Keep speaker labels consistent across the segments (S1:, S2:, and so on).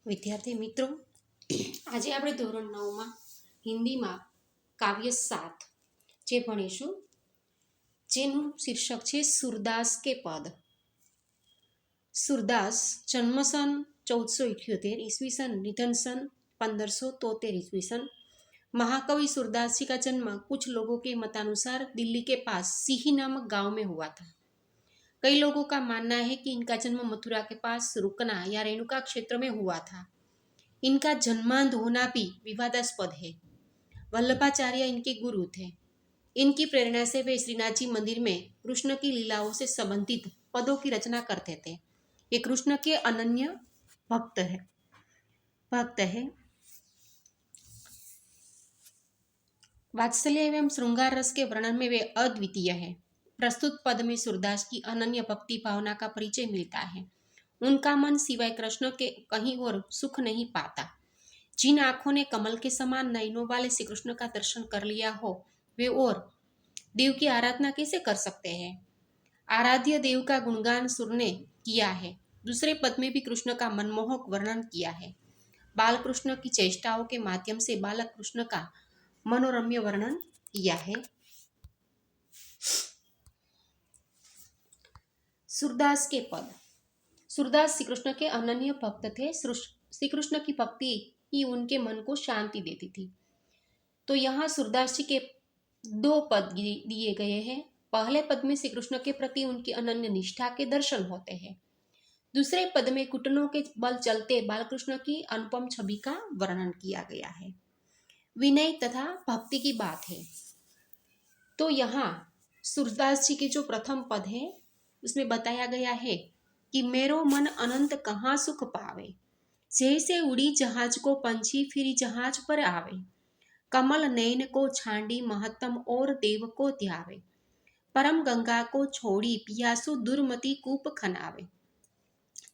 S1: વિદ્યાર્થી મિત્રો, આજે આપણે ધોરણ 9માં હિન્દીમાં કાવ્ય 7 જે ભણીશું, જેનું શીર્ષક છે સુરદાસ કે પદ. સુરદાસ જન્મ સન 1478 ईस्वी सन, निधन सन 1573 ईस्वी सन. महाकवि सूरदास जी का जन्म कुछ लोगों के मतानुसार दिल्ली के पास सीही नामक गांव में हुआ था. कई लोगों का मानना है कि इनका जन्म मथुरा के पास रुकना या रेणुका क्षेत्र में हुआ था. इनका जन्मांध होना भी विवादास्पद है. वल्लभाचार्य इनके गुरु थे. इनकी प्रेरणा से वे श्रीनाथ जी मंदिर में कृष्ण की लीलाओं से संबंधित पदों की रचना करते थे. ये कृष्ण के अनन्य भक्त है. वात्सल्य एवं श्रृंगार रस के वर्णन में वे अद्वितीय है. प्रस्तुत पद में सूरदास की अनन्य भक्ति भावना का परिचय मिलता है. उनका मन सिवाय कृष्ण के कहीं और सुख नहीं पाता. जिन आंखों ने कमल के समान नयनों वाले श्री कृष्ण का दर्शन कर लिया हो, वे और देव की आराधना कैसे कर सकते हैं. आराध्य देव का गुणगान सुर ने किया है. दूसरे पद में भी कृष्ण का मनमोहक वर्णन किया है. बाल कृष्ण की चेष्टाओं के माध्यम से बालक कृष्ण का मनोरम्य वर्णन किया है. सूरदास के पद. सूरदास श्री कृष्ण के अनन्य भक्त थे. श्री कृष्ण की भक्ति ही उनके मन को शांति देती थी. तो यहाँ सूरदास जी के 2 पद दिए गए हैं. पहले पद में श्री कृष्ण के प्रति उनकी अनन्य निष्ठा के दर्शन होते हैं. दूसरे पद में घुटनों के बल चलते बालकृष्ण की अनुपम छवि का वर्णन किया गया है. विनय तथा भक्ति की बात है. तो यहाँ सूरदास जी के जो प्रथम पद है उसमें बताया गया है कि मेरो मन अनंत कहाँ सुख पावे, जैसे उड़ी जहाज को पंछी फिरी जहाज पर आवे, कमल नयन को छांडी महत्तम और देव को ध्यावे, परम गंगा को छोड़ी पियासु दुर्मति कूप खनावे,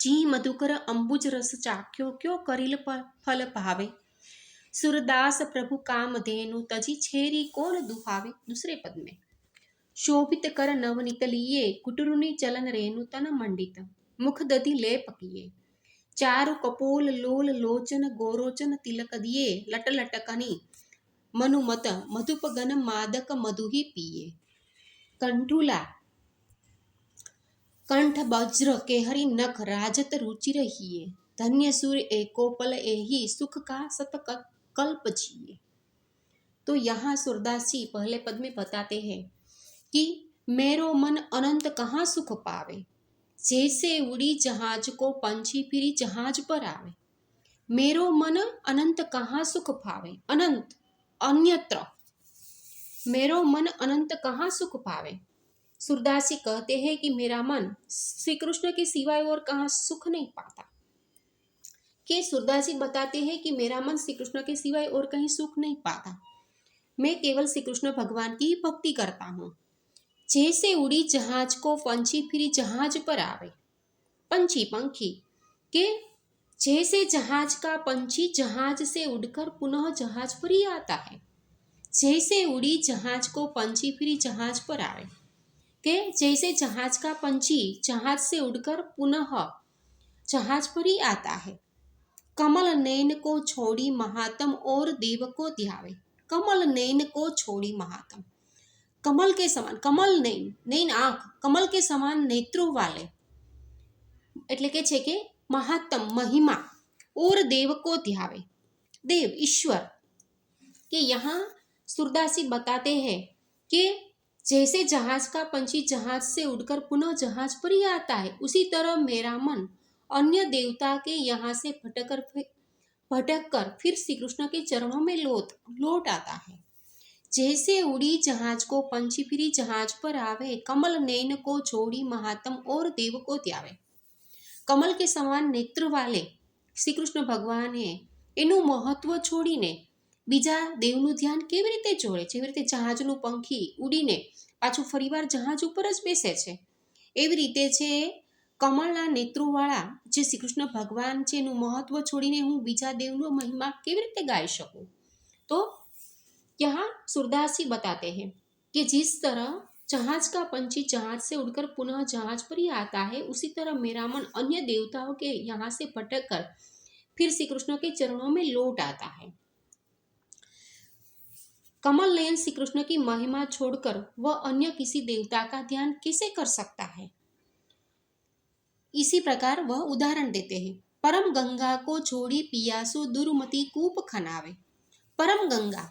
S1: जी मधुकर अंबुज रस चाख्यो क्यों करिल फल भावे, सूरदास प्रभु काम धेनु तजी छेरी कौन दुहावे. दूसरे पद में शोभित कर नवनीत लिए, कुटुरुनी चलन रेणु तन मंडित, मुख दधि लेप किए, चारु कपोल लोल लोचन गोरोचन तिलक दिए, लट लटकनी मनुमत मधुप गन मादक मधुही पिए, कंठुला कंठ वज्र केहरी नख राजत रुचि रहिए, धन्य सूर एको पल एही सुख का सत कल्प जिए. तो यहाँ सूरदास जी पहले पद में बताते हैं कि मेरो मन अनंत कहाँ सुख पावे, जैसे उड़ी जहाज को पंछी फिरी जहाज पर आवे. मेरो मन अनंत कहाँ सुख पावे, अनंत अन्यत्र. मेरो मन अनंत कहाँ सुख पावे. सूरदास जी कहते हैं कि मेरा मन श्री कृष्ण के सिवाय और कहाँ सुख नहीं पाता. कि सूरदास जी बताते हैं कि मेरा मन श्री कृष्ण के सिवाय और कहीं सुख नहीं पाता. मैं केवल श्री कृष्ण भगवान की ही भक्ति करता हूँ. जैसे उड़ी जहाज को पंछी फिरी जहाज पर आवे. पंछी पंखी के जैसे जहाज का पंछी जहाज से उड़कर पुनः जहाज पर ही आता है. जैसे उड़ी जहाज को पंछी फिरी जहाज पर आवे. के जैसे जहाज का पंछी जहाज से उड़कर पुनः जहाज पर ही आता है. कमल नयन को छोड़ी महात्म और देव को ध्यावे. कमल नयन को छोड़ी महात्म, कमल के समान, कमल नयन, नयन आंख, कमल के समान नेत्रों वाले એટલે કે છે કે મહાત્મ महिमा और देव को ध्यावे. देव ईश्वर के यहाँ सूरदास जी बताते हैं कि जैसे जहाज का पंछी जहाज से उड़कर पुनः जहाज पर ही आता है, उसी तरह मेरा मन अन्य देवता के यहाँ से भटक कर फिर श्री कृष्ण के चरणों में लौट आता है. जैसे उड़ी जहाज को पंछी फिरी जहाज पर आवे, कमल नयन को छोड़ी महात्म और देव को ध्यावे. कमल के समान नेत्र वाले श्री कृष्ण भगवान है, એનું મહત્વ છોડીને બીજા દેવનું ધ્યાન કેવી રીતે જોડે. જેવી રીતે જહાજનું પંખી ઉડીને પાછું ફરીવાર જહાજ ઉપર જ બેસે છે, એવી રીતે છે કમળના નેત્રોવાળા જે શ્રી કૃષ્ણ ભગવાન છે એનું મહત્વ છોડીને હું બીજા દેવનો મહિમા કેવી રીતે ગાઈ શકું. તો यहाँ सूरदास जी बताते हैं कि जिस तरह जहाज का पंछी जहाज से उड़कर पुनः जहाज पर ही आता है, उसी तरह मेरा मन अन्य देवताओं के यहाँ से भटक कर फिर श्री कृष्ण के चरणों में लौट आता है। कमल नयन श्री कृष्ण की महिमा छोड़कर वह अन्य किसी देवता का ध्यान कैसे कर सकता है। इसी प्रकार वह उदाहरण देते हैं। परम गंगा को छोड़ी पियासो दुर्मति कूप खनावे। પરમ ગંગા,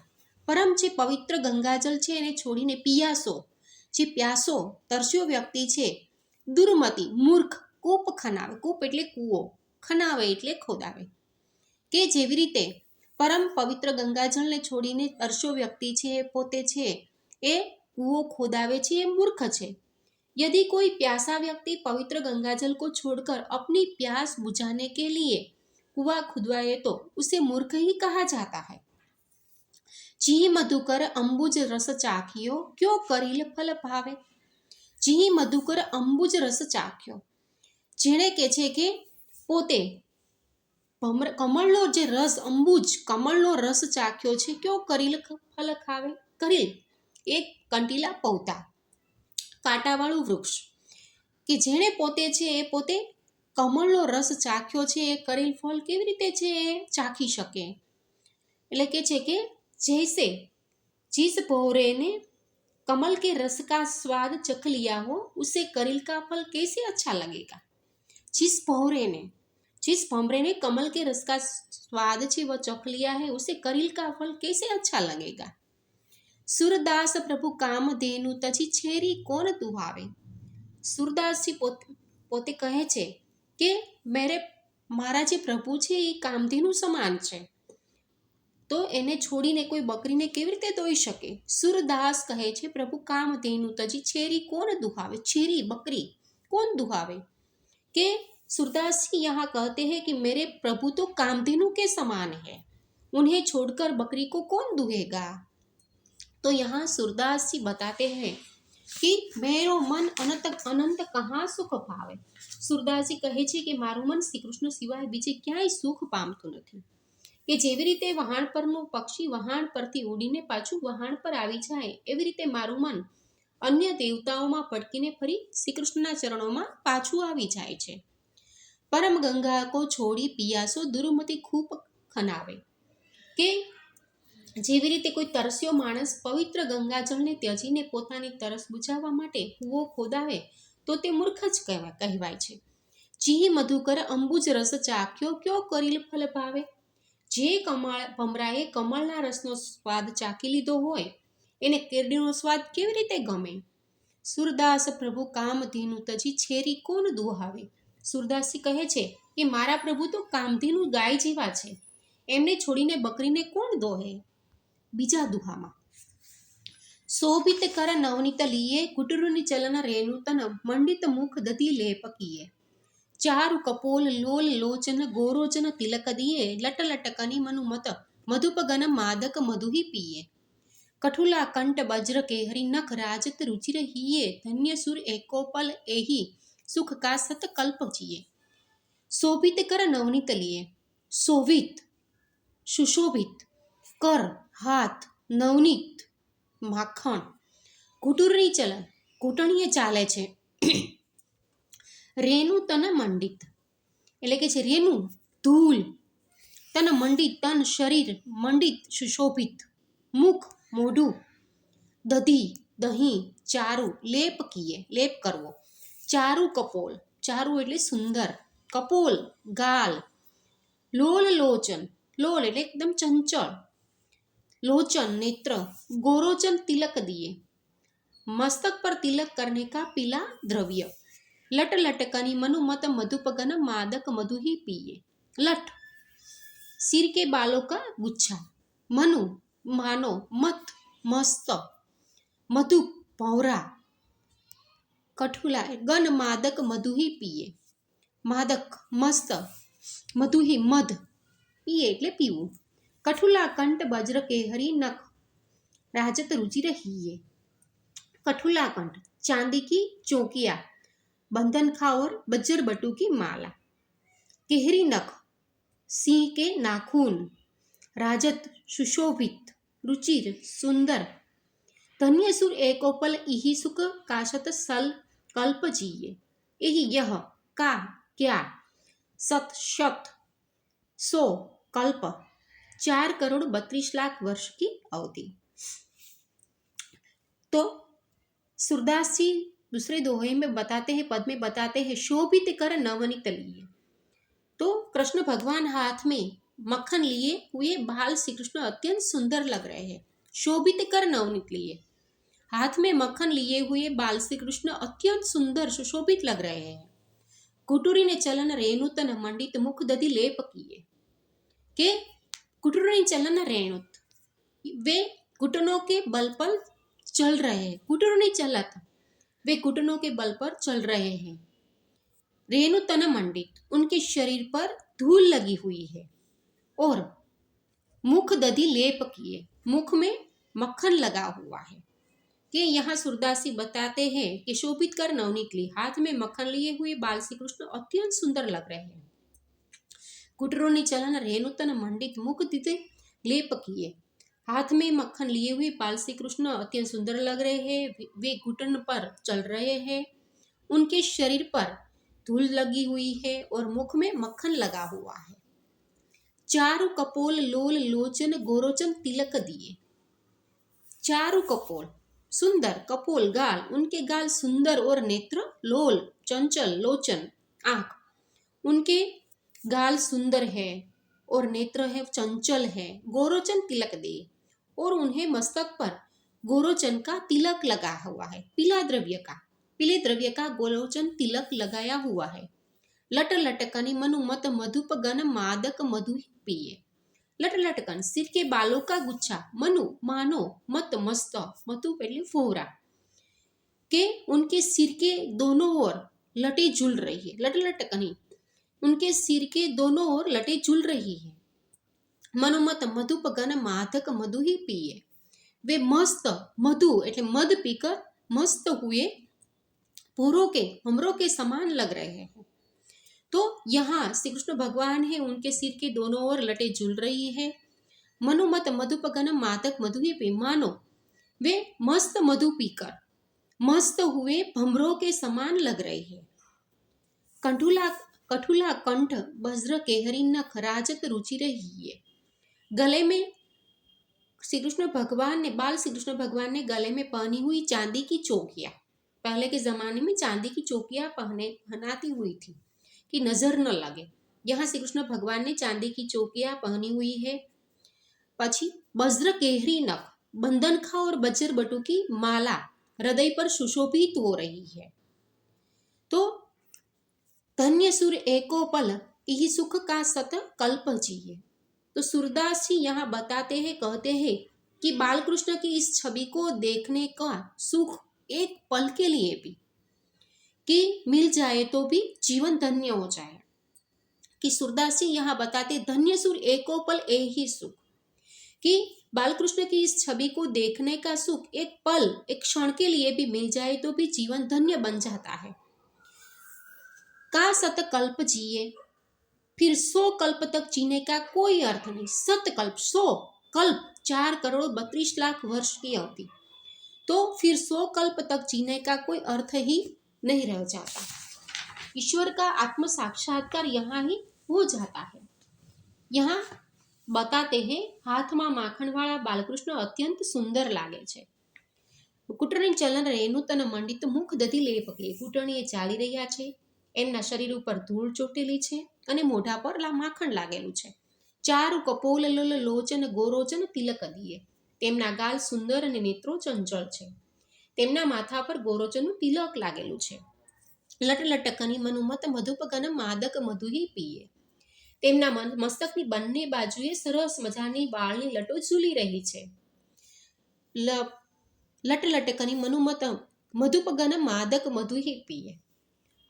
S1: પરમ જે પવિત્ર ગંગાજળ છે એને છોડીને પિયાસો, જે પ્યાસો તરસ્યો વ્યક્તિ છે, દુર્મતિ મૂર્ખ, કૂપ ખનાવે, કૂપ એટલે કૂવો, ખનાવે એટલે ખોદાવે, કે જેવી રીતે પરમ પવિત્ર ગંગાજળને છોડીને તરસ્યો વ્યક્તિ છે પોતે છે એ કૂવો ખોદાવે છે એ મૂર્ખ છે। यदि कोई प्यासा व्यक्ति पवित्र गंगाजल को छोड़कर अपनी प्यास बुझाने के लिए कुआं खुदवाए तो उसे मूर्ख ही कहा जाता है। જી મધુકર અંબુજ રસ ચાખ્યો ક્યો કરીલ ફલ ભાવે। જી મધુકર અંબુજ રસ ચાખ્યો, જેણે કે છે કે પોતે કમળનો જે રસ, અંબુજ કમળનો રસ ચાખ્યો છે, ક્યો કરીલ ફલ ખાવે। કરીલ એક કંટીલા પૌતા કાંટાવાળું વૃક્ષ, કે જેણે પોતે છે એ પોતે કમળનો રસ ચાખ્યો છે એ કરેલ ફળ કેવી રીતે છે એ ચાખી શકે। એટલે કે છે કે जैसे जिस भौरे ने कमल के रस का स्वाद चख लिया हो उसे करील का फल कैसे अच्छा लगेगा। जिस भौरे ने कमल के रस का स्वाद છે वह चख लिया है उसे करील का फल कैसे अच्छा लगेगा। सूरदास प्रभु कामधेनु तजी छेरी कोण दुहावे। सूरदासજી પોતે કહે છે કે મારા જે પ્રભુ છે એ કામધેનુ સમાન છે, તો એને છોડીને કોઈ બકરીને કેવી રીતે દોઈ શકે। सूरदास કહે છે પ્રભુ કામધેનુ તજી छेरी कौन दुहावे। छेरी बकरी कौन दुहावे, कि सूरदास जी यहाँ कहते हैं कि मेरे प्रभु तो कामधेनु के समान है, उन्हें छोड़कर बकरी को कौन दुहेगा। तो यहाँ सूरदास जी बताते हैं कि मेरो मन अनंत अनंत कहाँ सुख पावे। सूरदास जी कहे છે કે મારું મન શ્રી કૃષ્ણ સિવાય બીજે ક્યાંય સુખ પામતું નથી, કે જેવી રીતે વહાણ પરનું પક્ષી વહાણ પરથી ઉડીને પાછું વહાણ પર આવી જાય એવી રીતે મારું મન અન્ય દેવતાઓમાં ભટકીને ફરી શ્રી કૃષ્ણના ચરણોમાં પાછું આવી જાય છે। પરમ ગંગા કો છોડી પિયાસો દુર્મતિ ખૂબ ખનાવે, કે જેવી રીતે કોઈ તરસ્યો માણસ પવિત્ર ગંગાજળને ત્યજીને પોતાની તરસ બુઝાવવા માટે કૂવો ખોદાવે તો તે મૂર્ખ જ કહેવાય છે। જી મધુકર અંબુજ રસ ચાખ્યો ક્યો કરીલ ફલ ભાવે। જે ભમરાએ કમળના રસનો સ્વાદ ચાખી લીધો હોય એને કેરડીનો સ્વાદ કેવી રીતે ગમે। सूरदास प्रभु कामधेनु तजी छेरी कोण दुहावे। सूरदासजी કહે છે કે મારા પ્રભુ તો કામધેનુ ગાય જેવા છે, એમને છોડીને બકરીને કોણ દોહે। બીજા દુહામાં શોભિત કર નવનીત લીએ કુટુરની ચલન રેણુતન મંડિત મુખ દધી લેપકીએ। ચારુ કપોલ લોલ લોચન ગોરોચન તિલક દિએ લટ લટકની મનુ મત મધુપગન માદક મધુહી પીએ। કઠુલા કંઠ વજ્ર કેહરી નખ રાજત रुचि रहिए धन्य सुर एकोपल एही सुख का सत कल्प जिए। शोभित कर नवनीत लिए, शोभित सुशोभित कर हाथ, नवनीत માખણ, ઘૂંટણની ચલન ઘૂંટણીએ ચાલે છે, રેણુ તન મંડિત એટલે કે છે રેણુ ધૂલ, તન મંડિત તન શરીર, મંડિત સુશોભિત મુખ મોઢું, દધી દહીં, ચારુ લેપ કીએ લેપ કરવો, ચારુ કપોલ ચારુ એટલે સુંદર, કપોલ ગાલ, લોલ લોચન લોલ એટલે એકદમ ચંચળ, लोचन नेत्र, गोरोचन तिलक दिए मस्तक पर तिलक करने का पीला द्रव्य, लट लटकनी मनुमत मधुपगन मादक मधु ही पिए। लट सिर के बालों का गुच्छा, मनु मानो मत मस्त, मधु भौरा, कठुला गन मादक मधु ही पिए। मादक मस्त, मधु ही मध पिए એટલે પીવું। कठुला कंठ वज्र केहरी नख राजत रुचि रहिए। कठुला कंठ चांदी की चौकिया, बंधन खाओर बज्जर बटू की माला, केहरी नख सिंह के नाखून, राजत सुशोभित, रुचिर सुंदर, धन्य सुर एकोपल इही सुख काशत सल कल्प जिए। यही यह का क्या सत शत 100 कल्प 4,32,00,000 वर्ष की अवधि। तो सूरदास जी दूसरे दोहे में बताते हैं, पद में बताते हैं, शोभित कर नवनीत लिए। तो कृष्ण भगवान हाथ में मक्खन लिए हुए बाल श्री कृष्ण अत्यंत सुंदर लग रहे हैं। शोभित कर नवनीत लिए, हाथ में मक्खन लिए हुए बाल श्री कृष्ण अत्यंत सुंदर सुशोभित लग रहे हैं। कुटुरी ने चलन रेणुतन मंडित मुख दधि लेप किए। के कुटुरी चलन रेणुत, वे घुटनों के बल पर चल रहे हैं। कुटुर नहीं चलत, वे घुटनों के बल पर चल रहे हैं। रेणुतन मंडित, उनके शरीर पर धूल लगी हुई है। और मुख दधि लेप किए, मुख में मक्खन लगा हुआ है। कि यहाँ सूरदासी बताते हैं कि शोभित कर नवनीत ली, हाथ में मक्खन लिए हुए बाल श्री कृष्ण अत्यंत सुंदर लग रहे हैं। कुटरों चलन रेणुतन मंडित मुख दधि लेप किए, हाथ में मक्खन लिए हुए बाल श्री कृष्ण अत्यंत सुंदर लग रहे हैं। वे घुटन पर चल रहे हैं, उनके शरीर पर धूल लगी हुई है और मुख में मक्खन लगा हुआ है। चारु कपोल लोल लोचन गोरोचन तिलक दिए। चारु कपोल सुंदर, कपोल गाल, उनके गाल सुंदर और नेत्र लोल चंचल, लोचन आंख, उनके गाल सुंदर है और नेत्र है चंचल है। गोरोचन तिलक दे, और उन्हें मस्तक पर गोरोचन का तिलक लगा हुआ है, पीले द्रव्य का गोरोचन तिलक लगाया हुआ है। लट लटकनी मनु मत मधुप गन मादक मधु पिए। लट लटकन सिर के बालों का गुच्छा, मनु मानो, मत मस्त, मधु पहले फोहरा, के उनके सिर के दोनों ओर लटे झूल रही है। लट लटकनी, उनके सिर के दोनों ओर लटे झूल रही है। मनुमत मधुप गन मादक मधु ही पिए, वे मस्त मधु એટલે मद पीकर मस्त हुए भमरों के समान लग रहे हैं। तो यहाँ श्री कृष्ण भगवान है, उनके सिर के दोनों ओर लटे झूल रही है। मनुमत मधुप गन मादक मधु ही पी, मानो वे मस्त मधु पीकर मस्त हुए भमरों के समान लग रहे हैं। कठुला कंठ वज्र केहरी नख राजत रुचि रही है। गले में श्री कृष्ण भगवान ने, बाल श्री कृष्ण भगवान ने गले में पहनी हुई चांदी की चौकियां, पहले के जमाने में चांदी की चौकियां पहनाती हुई थी कि नजर न लगे। यहाँ श्री कृष्ण भगवान ने चांदी की चौकियां पहनी हुई है। पछी वज्र केहरी नख, बंधन खा और बजर बटू की माला हृदय पर सुशोभित हो रही है। तो धन्य सुर एको पल यही सुख का सत कल्प जिए। तो सूरदास जी यहाँ बताते हैं, कहते हैं कि बाल कृष्ण की इस छवि को देखने का सुख एक पल के लिए भी कि मिल जाए तो भी जीवन धन्य हो जाए। कि सूरदास जी यहाँ बताते धन्य सुर एको पल ए ही सुख, कि बाल कृष्ण की इस छवि को देखने का सुख एक पल, एक क्षण के लिए भी मिल जाए तो भी जीवन धन्य बन जाता है। का सत कल्प जिए, फिर 100 कल्प तक जीने का कोई अर्थ नहीं। सतकल्प 100 कल्प 4,32,00,000 वर्ष की अवधि, तो फिर 100 कल्प तक जीने का कोई अर्थ ही नहीं रह जाता। ईश्वर का आत्म साक्षात्कार यहाँ ही हो जाता है। यहाँ बताते हैं, हाथ में माखण वाला बालकृष्ण अत्यंत सुंदर लागे छे। કૂટણી ચલન રેનું તન મંડિત મુખ દધી લેપકે કૂટણીએ ચાલી રહ્યા છે, એમના શરીર ઉપર ધૂળ ચોટેલી છે અને મોઢા પર માખણ લાગેલું છે। ચારુ કપોલ લોચન ગોરોચન તિલક દીએ, તેમના ગાલ સુંદર અને નેત્રો ચંચળ છે, તેમના માથા પર ગોરોચનનું તિલક લાગેલું છે। લટલટકની મનુમત મધુપગન માદક મધુહી પીએ, તેમના મસ્તકની બંને બાજુએ સરસ મજાની વાળની લટો ઝૂલી રહી છે। લટલટકની મનુમત મધુપગન માદક મધુહી પીએ,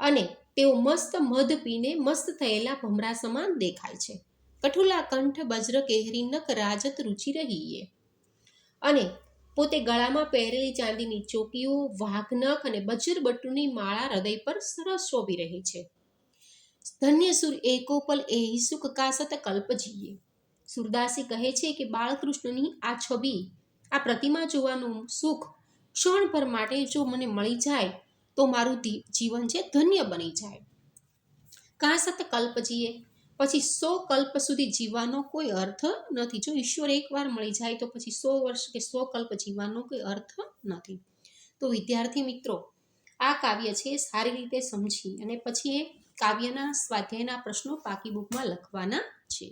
S1: અને તેઓ મસ્ત મધ પીને મસ્ત થયેલા ભમરા સમાન દેખાય છે। કઠુલા કંઠ વજ્ર કેહરી નખ રાજત રુચિ રહીએ, અને પોતે ગળામાં પહેરેલી ચાંદીની ચોકીઓ, વાઘનખ અને બજરબટુની માળા હૃદય પર સરસ શોભી રહી છે। ધન્ય સુર એકો પલ એહી સુખ કાસત કલ્પ જીએ। સુરદાસી કહે છે કે બાળકૃષ્ણની આ છબી, આ પ્રતિમા જોવાનું સુખ ક્ષણભર માટે જો મને મળી જાય તો મારું જીવન છે ધન્ય બની જાય। કાસત કલ્પ જીએ, પછી 100 કલ્પ સુધી જીવવાનો કોઈ અર્થ નથી. જો ઈશ્વર એકવાર મળી જાય તો પછી 100 વર્ષ કે 100 કલ્પ જીવવાનો કોઈ અર્થ નથી. તો વિદ્યાર્થી મિત્રો, આ કાવ્ય છે સારી રીતે સમજી અને પછી એ કાવ્યના સ્વાધ્યાયના પ્રશ્નો પાકી બુકમાં લખવાના છે.